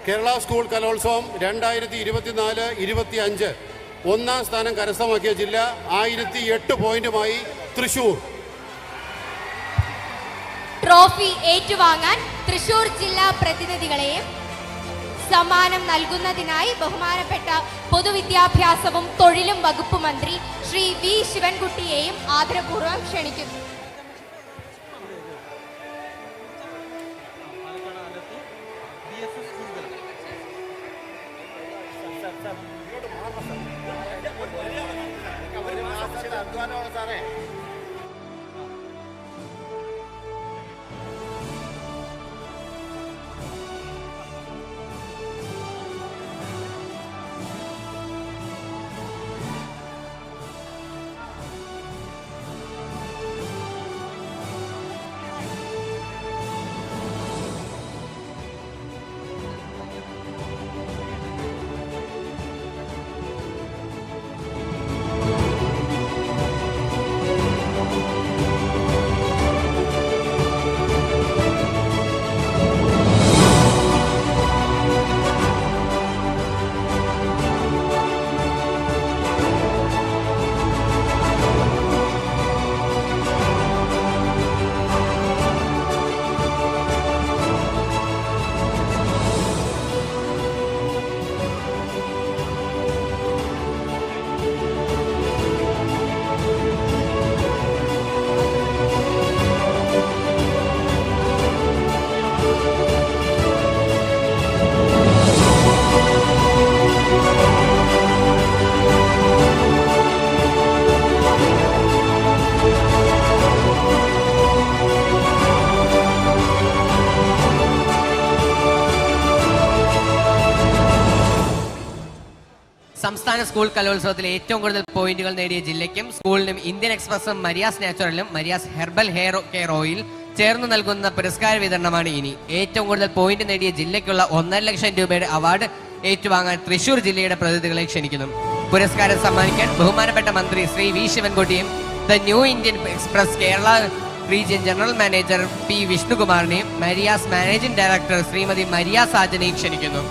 Kerala school കലോത്സവം 2024-25 ഒന്നാം സ്ഥാനം കരസ്ഥമാക്കിയ ജില്ല 1008 പോയിന്റുമായി തൃശൂർ. ട്രോഫി ഏറ്റുവാങ്ങാൻ തൃശൂർ ജില്ലാ പ്രതിനിധികളെയും സമ്മാനം നൽകുന്നതിനായി ബഹുമാനപ്പെട്ട പൊതുവിദ്യാഭ്യാസവും തൊഴിലും വകുപ്പ് മന്ത്രി ശ്രീ വി ശിവൻകുട്ടിയെയും ആദരപൂർവ്വം ക്ഷണിക്കുന്നു. സംസ്ഥാന സ്കൂൾ കലോത്സവത്തിൽ ഏറ്റവും കൂടുതൽ പോയിന്റുകൾ നേടിയ ജില്ലയ്ക്കും സ്കൂളിനും ഇന്ത്യൻ എക്സ്പ്രസും മരിയാസ് നാച്ചുറലും Maria's herbal hair care oil ചേർന്ന് നൽകുന്ന പുരസ്കാര വിതരണമാണ് ഇനി. ഏറ്റവും കൂടുതൽ പോയിന്റ് നേടിയ ജില്ലയ്ക്കുള്ള 1.5 ലക്ഷം രൂപയുടെ അവാർഡ് ഏറ്റുവാങ്ങാൻ തൃശൂർ ജില്ലയുടെ പ്രതിനിധികളെ ക്ഷണിക്കുന്നു. പുരസ്കാരം സമ്മാനിക്കാൻ ബഹുമാനപ്പെട്ട മന്ത്രി ശ്രീ വി ശിവൻകുട്ടിയും the New Indian Express Kerala region general manager P വിഷ്ണുകുമാറിനെയും Maria's managing director Shrimati Maria സാജനെയും ക്ഷണിക്കുന്നു.